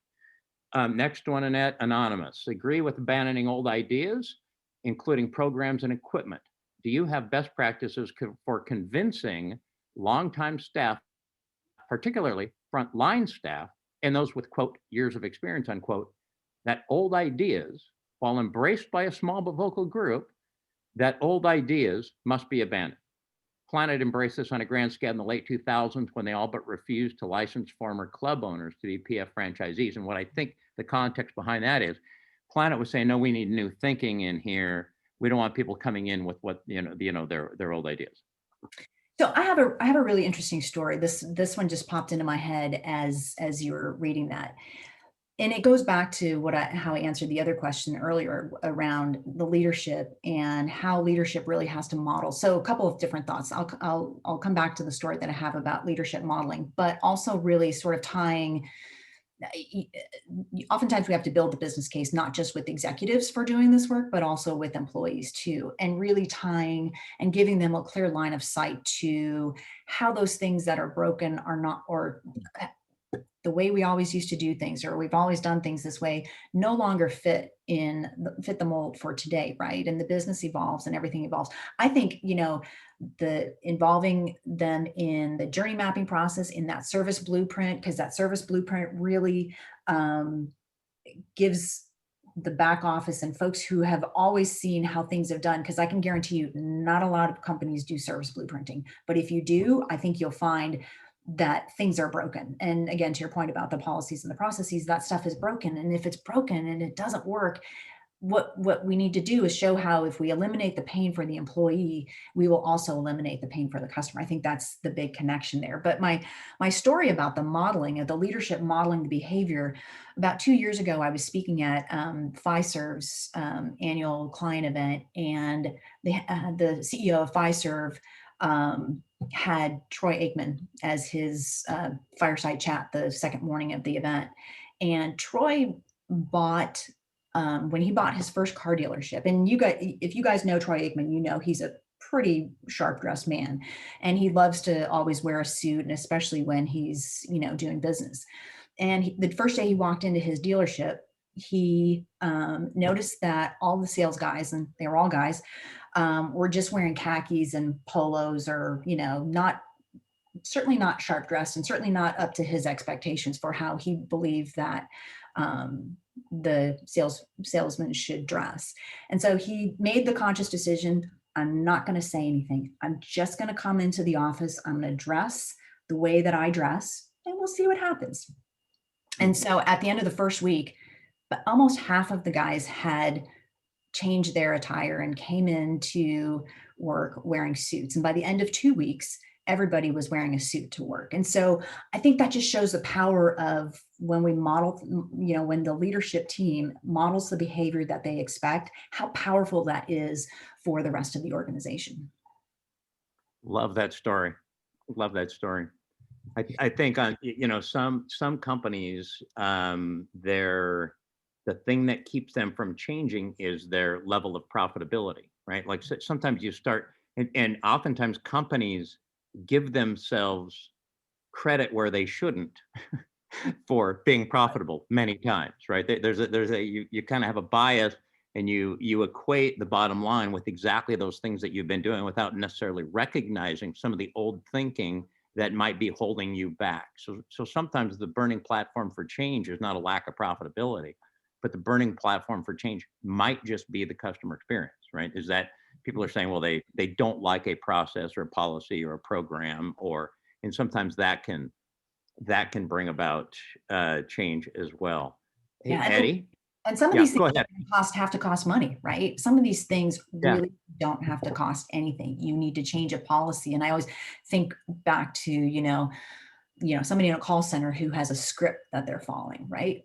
Next one, Annette, anonymous. Agree with abandoning old ideas, including programs and equipment. Do you have best practices for convincing longtime staff, particularly frontline staff, and those with, quote, years of experience, unquote, that old ideas while embraced by a small but vocal group, that old ideas must be abandoned. Planet embraced this on a grand scale in the late 2000s when they all but refused to license former club owners to be PF franchisees. And what I think the context behind that is, Planet was saying, no, we need new thinking in here. We don't want people coming in with what, their old ideas. So I have a really interesting story. This one just popped into my head as you were reading that. And it goes back to how I answered the other question earlier around the leadership and how leadership really has to model. So a couple of different thoughts. I'll come back to the story that I have about leadership modeling, but also really sort of tying. Oftentimes we have to build the business case, not just with executives for doing this work, but also with employees too, and really tying and giving them a clear line of sight to how those things that are broken are not, or the way we always used to do things, or we've always done things this way, no longer fit the mold for today, right? And the business evolves and everything evolves. I think, the involving them in the journey mapping process, in that service blueprint, because that service blueprint really gives the back office and folks who have always seen how things have done, because I can guarantee you not a lot of companies do service blueprinting, but if you do, I think you'll find that things are broken. And again, to your point about the policies and the processes, that stuff is broken. And if it's broken and it doesn't work, what we need to do is show how if we eliminate the pain for the employee, we will also eliminate the pain for the customer. I think that's the big connection there. But my story about the modeling of the leadership modeling the behavior, about 2 years ago, I was speaking at Fiserv's annual client event, and the CEO of Fiserv had Troy Aikman as his fireside chat the second morning of the event. And Troy bought, when he bought his first car dealership, and if you guys know Troy Aikman, he's a pretty sharp dressed man, and he loves to always wear a suit, and especially when he's, doing business. And the first day he walked into his dealership, he noticed that all the sales guys, and they were all guys, were just wearing khakis and polos, or, certainly not sharp dressed, and certainly not up to his expectations for how he believed that the salesman should dress. And so he made the conscious decision, I'm not going to say anything. I'm just going to come into the office. I'm going to dress the way that I dress, and we'll see what happens. And so at the end of the first week, almost half of the guys had changed their attire and came into work wearing suits. And by the end of 2 weeks, everybody was wearing a suit to work. And so I think that just shows the power of when we model, when the leadership team models the behavior that they expect, how powerful that is for the rest of the organization. Love that story. Love that story. I think on, some companies, the thing that keeps them from changing is their level of profitability, right? Like sometimes you start, and oftentimes companies give themselves credit where they shouldn't for being profitable many times, right? You kind of have a bias, and you equate the bottom line with exactly those things that you've been doing without necessarily recognizing some of the old thinking that might be holding you back. So sometimes the burning platform for change is not a lack of profitability, but the burning platform for change might just be the customer experience, right? Is that people are saying, well, they don't like a process or a policy or a program, and sometimes that can bring about change as well. Hey, Yeah, Eddie? And some of Yeah, these go things ahead. have to cost money, right? Some of these things Yeah. really don't have to cost anything. You need to change a policy. And I always think back to, somebody in a call center who has a script that they're following, right?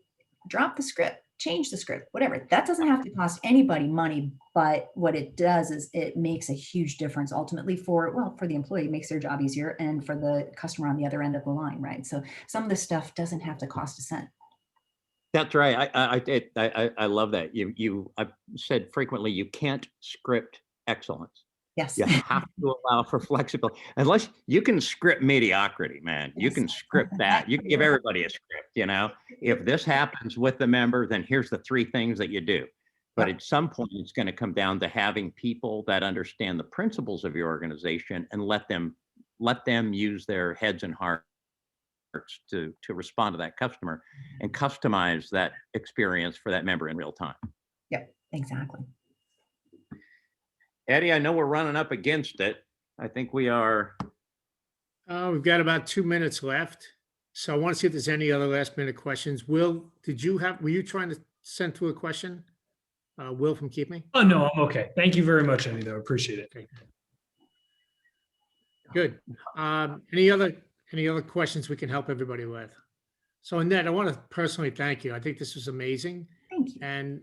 Drop the script, change the script, whatever. That doesn't have to cost anybody money, but what it does is it makes a huge difference ultimately for the employee, it makes their job easier, and for the customer on the other end of the line, right? So some of this stuff doesn't have to cost a cent. That's right. I love that. I've said frequently, you can't script excellence. Yes. You have to allow for flexibility. Unless you can script mediocrity, man. You Yes. can script that. You can give everybody a script, If this happens with the member, then here's the 3 things that you do. But Yep. at some point, it's going to come down to having people that understand the principles of your organization and let them use their heads and hearts to respond to that customer and customize that experience for that member in real time. Yep. Exactly. Eddie, I know we're running up against it. I think we are. We've got about 2 minutes left. So I want to see if there's any other last minute questions. Will, were you trying to send through a question? Will from Keep Me? Oh, no, I'm okay. Thank you very much, Eddie, though. Appreciate it. Good. Any other questions we can help everybody with? So Annette, I want to personally thank you. I think this was amazing. Thank you. And,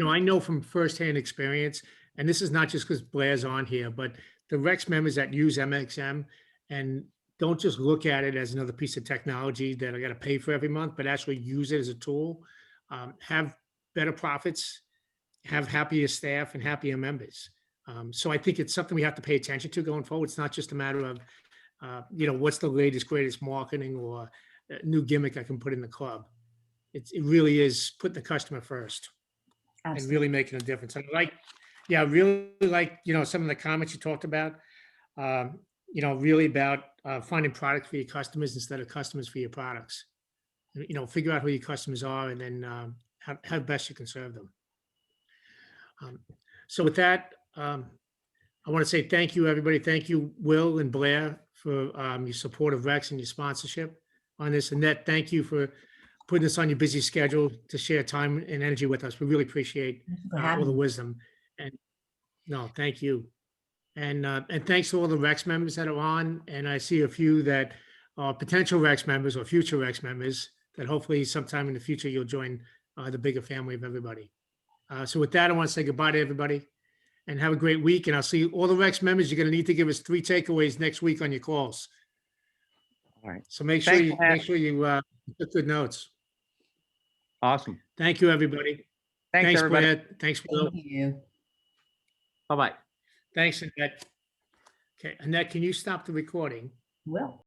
I know from firsthand experience, and this is not just because Blair's on here, but the Rex members that use MXM and don't just look at it as another piece of technology that I got to pay for every month, but actually use it as a tool, have better profits, have happier staff and happier members. So I think it's something we have to pay attention to going forward. It's not just a matter of, what's the latest, greatest marketing or new gimmick I can put in the club. It really is putting the customer first and Absolutely. really making a difference. And I really like, some of the comments you talked about, really about finding products for your customers instead of customers for your products. Figure out who your customers are and then how best you can serve them. So with that, I want to say thank you, everybody. Thank you, Will and Blair, for your support of Rex and your sponsorship on this. Annette, thank you for putting this on your busy schedule to share time and energy with us. We really appreciate Thank you for all having the me. wisdom. And no, thank you. And thanks to all the Rex members that are on. And I see a few that are potential Rex members or future Rex members that hopefully sometime in the future you'll join the bigger family of everybody. So with that, I want to say goodbye to everybody and have a great week. And I'll see all the Rex members. You're going to need to give us 3 takeaways next week on your calls. All right. So make sure Thanks, you Matt. took good notes. Awesome. Thank you, everybody. Thanks, everybody. Blair. Thanks, Will. Thank you. Bye-bye. Thanks, Annette. Okay, Annette, can you stop the recording? Will.